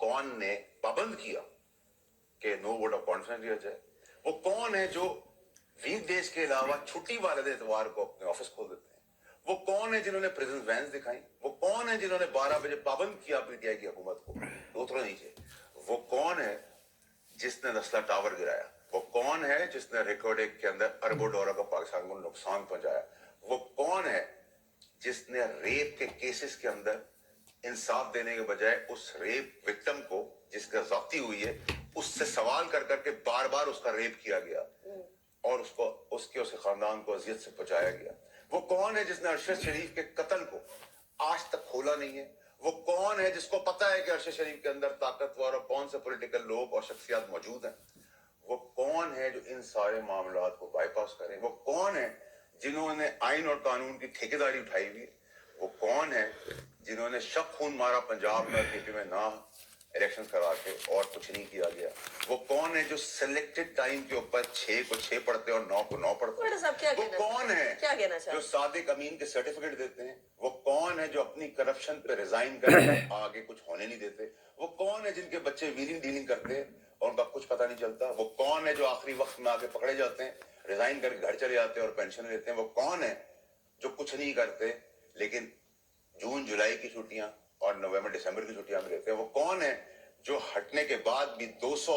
कौन ने पाबंद किया कि नो वोट ऑफ कॉन्फिडेंस दिया जाए? वो कौन है जो वीक डेज के अलावा छुट्टी वाले इतवार को अपने ऑफिस खोल देते हैं? वो कौन है जिन्होंने प्रेजेंस वैन्स दिखाई? वो कौन है जिन्होंने 12 बजे पाबंद किया पीटीआई की हुकूमत को? तो उतरो नीचे। वो कौन है जिसने नस्ला टावर गिराया? वो कौन है जिसने रिकॉर्ड के अंदर अरबों डॉलर का पाकिस्तान को नुकसान पहुंचाया? वो कौन है जिसने रेप के केसेस के अंदर इंसाफ देने के बजाय उस रेप विक्टिम को जिसका ज़्यादती हुई है उससे सवाल कर करके बार बार उसका रेप किया गया और उसके खानदान को अजियत से पहुंचाया गया? वो कौन है जिसने अरशद शरीफ के कत्ल को आज तक खोला नहीं है? वो कौन है जिसको पता है कि अरशद शरीफ के अंदर ताकतवर और कौन से पॉलिटिकल लोग और शख्सियात मौजूद हैं? वो कौन है जो इन सारे मामलात को बाईपास करे? वो कौन है जिन्होंने आइन और कानून की ठेकेदारी उठाई हुई है? वो कौन है जिन्होंने शक खून मारा पंजाब में और केपी में ना इलेक्शन करा के और कुछ नहीं किया गया? वो कौन है जो सिलेक्टेड टाइम के ऊपर 6 को 6 पढ़ते और 9 को 9 पढ़ते? वो कौन है जो सादिक अमीन के सर्टिफिकेट देते हैं? वो कौन है जो अपनी करप्शन पे रिजाइन करके आगे कुछ होने नहीं देते? वो कौन है जिनके बच्चे व्हीलिंग डीलिंग करते हैं और उनका कुछ पता नहीं चलता? वो कौन है जो आखिरी वक्त में आके पकड़े जाते हैं, रिजाइन करके घर चले जाते हैं और पेंशन लेते हैं? वो कौन है जो कुछ नहीं करते लेकिन जून जुलाई की छुट्टियां और नवंबर दिसंबर की छुट्टियां में लेते हैं? वो कौन है जो हटने के बाद भी 200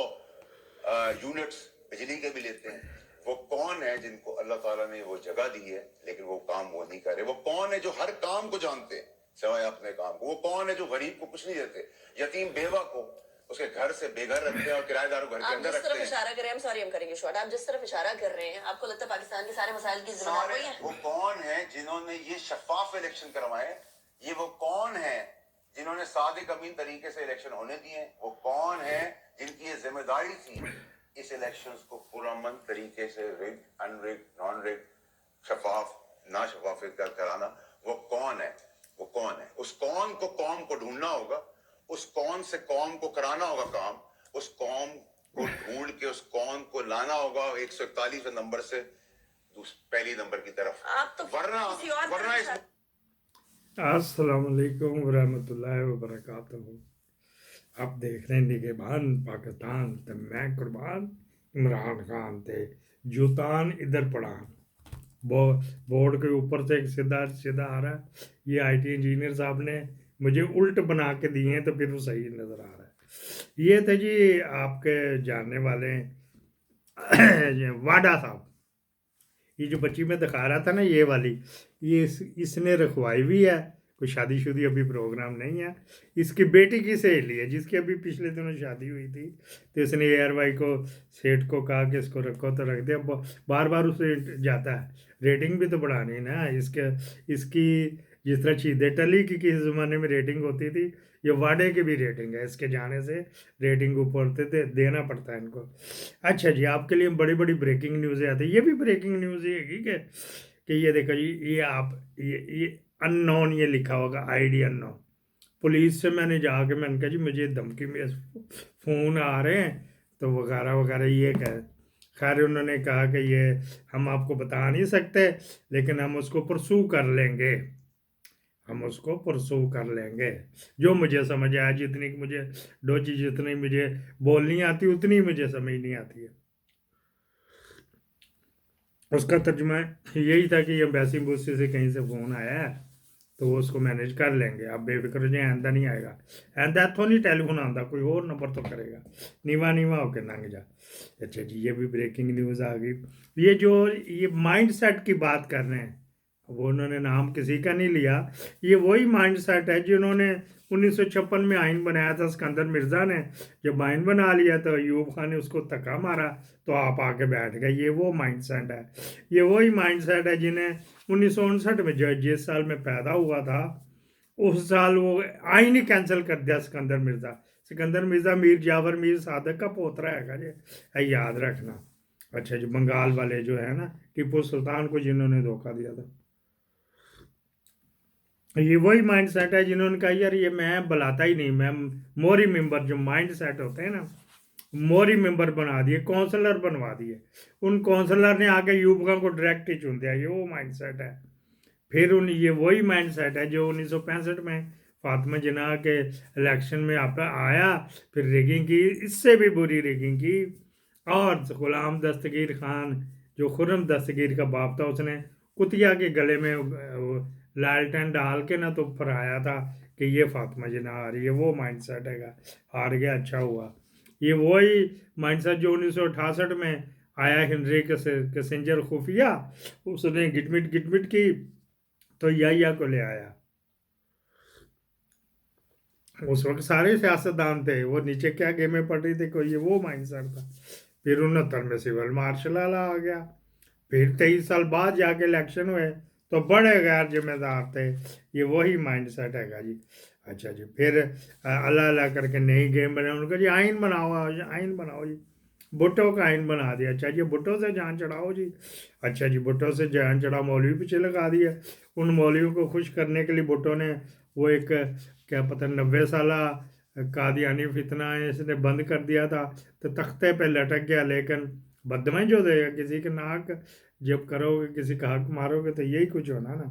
यूनिट्स बिजली के भी लेते हैं? वो कौन है जिनको अल्लाह ताला ने वो जगह दी है लेकिन वो काम वो नहीं कर रहे? वो कौन है जो हर काम को जानते हैं सिवाय अपने काम को? वो कौन है जो गरीब को कुछ नहीं देते, यतीम बेवा को उसके घर से बेघर रखते हैं और किराएदारों घर के अंदर रखते हैं? इशारा कर रहे हैं, सॉरी हम करेंगे शॉर्ट, आप जिस तरफ इशारा कर रहे हैं आपको लगता है पाकिस्तान के सारे मसाइल की जिम्मेदार वही है? वो कौन है जिन्होंने ये शफाफ इलेक्शन करवाए? ये वो कौन है जिन्होंने सादिक अमीन तरीके से इलेक्शन होने दिए? वो कौन है जिनकी ये जिम्मेदारी थी इस इलेक्शंस को पुरअमन तरीके से रिग, अनरिग, नॉन रिग, शफाफ, ना शफाफ कराना? वो कौन है? वो कौन है? उस कौन को कौम को ढूंढना होगा, उस कौन से कौम को कराना होगा काम, उस कौम को ढूंढ के उस कौम को लाना होगा 141 नंबर से पहली नंबर की तरफ। आप तो वरना अस्सलाम वालेकुम वरहमतुल्लाहि वबरकातुहू। आप देख रहे हैं निगहबान पाकिस्तान ते मैं कुर्बान इमरान खान थे जुतान इधर पड़ान। बोर्ड के ऊपर से एक सीधा सीधा आ रहा है, ये आईटी इंजीनियर साहब ने मुझे उल्ट बना के दिए हैं तो फिर वो सही नज़र आ रहा है। ये थे जी आपके जानने वाले वाडा साहब, ये जो बच्ची में दिखा रहा था ना ये वाली, ये इसने रखवाई भी है, कोई शादीशुदी अभी प्रोग्राम नहीं है। इसकी बेटी की सहेली है जिसकी अभी पिछले दिनों शादी हुई थी, तो इसने एयरवाई को सेठ को कहा कि इसको रखो तो रख दिया। बार बार उसे जाता है, रेटिंग भी तो बढ़ानी ना इसकी जिस तरह चीज़ें टली की किस ज़माने में रेटिंग होती थी, ये वाडे की भी रेटिंग है, इसके जाने से रेटिंग ऊपर देना पड़ता है इनको। अच्छा जी, आपके लिए बड़ी बड़ी ब्रेकिंग न्यूज़ें आती है, ये भी ब्रेकिंग न्यूज़ ही है कि ये देखो जी, ये आप ये अननोन ये लिखा होगा आईडी अननोन। पुलिस से मैंने जाके मैंने कहा जी मुझे धमकी में फ़ोन आ रहे हैं तो वगैरह वगैरह ये कह। खैर उन्होंने कहा कि ये हम आपको बता नहीं सकते लेकिन हम उसको परसू कर लेंगे, हम उसको परसू कर लेंगे। जो मुझे समझ आया, जितनी मुझे डोची जितनी मुझे बोलनी आती उतनी मुझे समझ नहीं आती है। उसका तर्जुमा यही था कि एम्बेसी बूसी से कहीं से फ़ोन आया है तो वो उसको मैनेज कर लेंगे, आप बेफिक्र हो जाए, आंदा नहीं आएगा। आंदा इतों नहीं टेलीफोन आंदा, कोई और नंबर तो करेगा, नीवा नीवा होकर लंघ जा। अच्छा जी, ये भी ब्रेकिंग न्यूज़ आ गई। ये जो ये माइंड सेट की बात कर रहे हैं, वो उन्होंने नाम किसी का नहीं लिया, ये वही माइंड सेट है जिन्होंने 1956 में आइन बनाया था सिकंदर मिर्ज़ा ने। जब आइन बना लिया तो अयूब खान ने उसको धक्का मारा तो आप आके बैठ गए। ये वो माइंड सेट है, ये वही माइंड सेट है जिन्हें 1959 में जिस साल में पैदा हुआ था उस साल वो आइन ही कैंसिल कर दिया सिकंदर मिर्ज़ा। सिकंदर मिर्ज़ा मीर जावर मीर सादक का पोतरा है जी, याद रखना। अच्छा जी, बंगाल वाले जो है ना टीपू सुल्तान को जिन्होंने धोखा दिया था, ये वही माइंड सेट है जिन्होंने कहा यार ये मैं बुलाता ही नहीं, मैं मोरी मेंबर जो माइंड सेट होते हैं ना, मोरी मेंबर बना दिए, काउंसलर बनवा दिए। उन काउंसलर ने आके यूब खान को डायरेक्ट ही चुन दिया, ये वो माइंड सेट है। फिर ये वही माइंड सेट है जो 1965 में फातिमा जिन्ना के इलेक्शन में आप आया, फिर रिगिंग की, इससे भी बुरी रिगिंग की। और गुलाम दस्तगीर खान जो खुर्रम दस्तगीर का बाप था, उसने कुतिया के गले में लालटेन डाल के ना तो फराया था कि ये फातिमा जिन्ना आ रही है। वो माइंड सेट है, हार गया, अच्छा हुआ। ये वही माइंड सेट जो 1968 में आया हेनरी किसिंजर खुफिया, उसने गिटमिट की तो या को ले आया। उस वक्त सारे सियासतदान थे, वो नीचे क्या गेमें पड़ रही थी, कोई ये वो माइंड सेट था। फिर 69 में सिविल मार्शल आ गया। फिर 23 साल बाद जाके इलेक्शन हुए तो बड़े गैर जिम्मेदार थे। ये वही माइंड सेट है जी। अच्छा जी, फिर अल्लाह अल्लाह करके नई गेम बने, उनको जी आइन बनाओ जी। भुट्टो का आइन बना दिया। अच्छा जी, भुट्टो से जान चढ़ाओ जी। अच्छा जी, भुट्टो से जान चढ़ा, मौलवी पीछे लगा दिया। उन मौलवियों को खुश करने के लिए भुट्टो ने वो एक क्या पता 90 साला कादियानी फितना है, इसने बंद कर दिया था, तो तख्ते पे लटक गया। लेकिन बदमाश जो देगा, किसी के नाक जब करोगे, किसी का हक मारोगे, तो यही कुछ होना ना।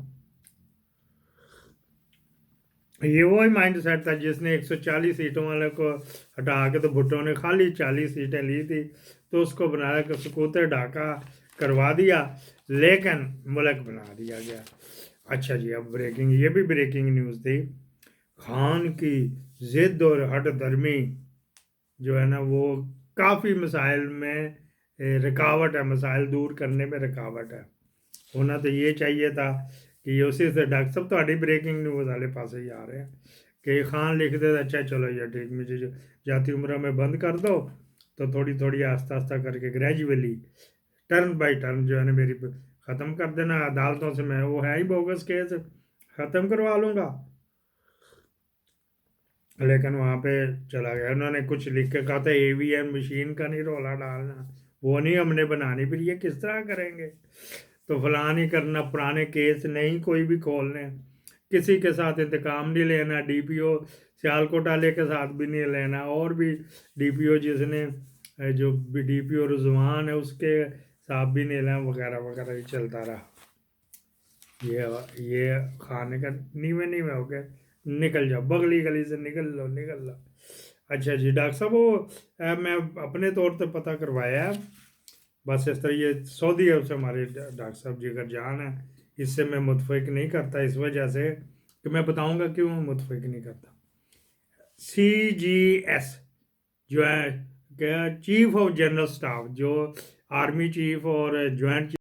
ये वही माइंड सेट था जिसने 140 सीटों वाले को हटा के, तो भुट्टो ने खाली 40 सीटें ली थी, तो उसको बनाया कि सुकूते ढाका करवा दिया, लेकिन मुल्क बना दिया गया। अच्छा जी, अब ब्रेकिंग, ये भी ब्रेकिंग न्यूज़ थी। खान की जिद और हट धर्मी जो है ना, वो काफ़ी मसाइल में रुकावट है, मसाइल दूर करने में रुकावट है। होना तो ये चाहिए था कि उसी से डॉक्टर साहब ਤੁਹਾਡੀ ब्रेकिंग न्यूज़ वाले पास ही आ रहे हैं कि खान लिख दे, अच्छा चलो ये ठीक, मुझे जो जाती उम्र में बंद कर दो, तो थोड़ी थोड़ी आस्ता आस्ता करके ग्रेजुअली टर्न बाय टर्न जो है ना मेरी ख़त्म कर देना। अदालतों से मैं वो है ही बोगस केस, ख़त्म करवा लूँगा। लेकिन वहाँ पे चला गया, उन्होंने कुछ लिख के कहा था ईवीएम मशीन का नहीं रोला डालना, वो नहीं हमने बनानी, फिर ये किस तरह करेंगे, तो फलां नहीं करना, पुराने केस नहीं कोई भी खोलने, किसी के साथ इंतकाम नहीं लेना, डीपीओ सियालकोट वाले के साथ भी नहीं लेना, और भी डीपीओ जिसने जो डीपीओ रुजवान है उसके साथ भी नहीं लेना, वगैरह वगैरह ही चलता रहा। ये खाने का नीवे हो गए, निकल जाओ, बगली गली से निकल लो। अच्छा जी डॉक्टर साहब, वो मैं अपने तौर पर पता करवाया है, बस इस तरह ये सऊदी अरब से हमारे डॉक्टर साहब जिगर जान है, इससे मैं मुतफिक नहीं करता, इस वजह से कि मैं बताऊंगा क्यों मुतफिक नहीं करता। CGS जो है क्या, चीफ ऑफ जनरल स्टाफ, जो आर्मी चीफ और ज्वाइंट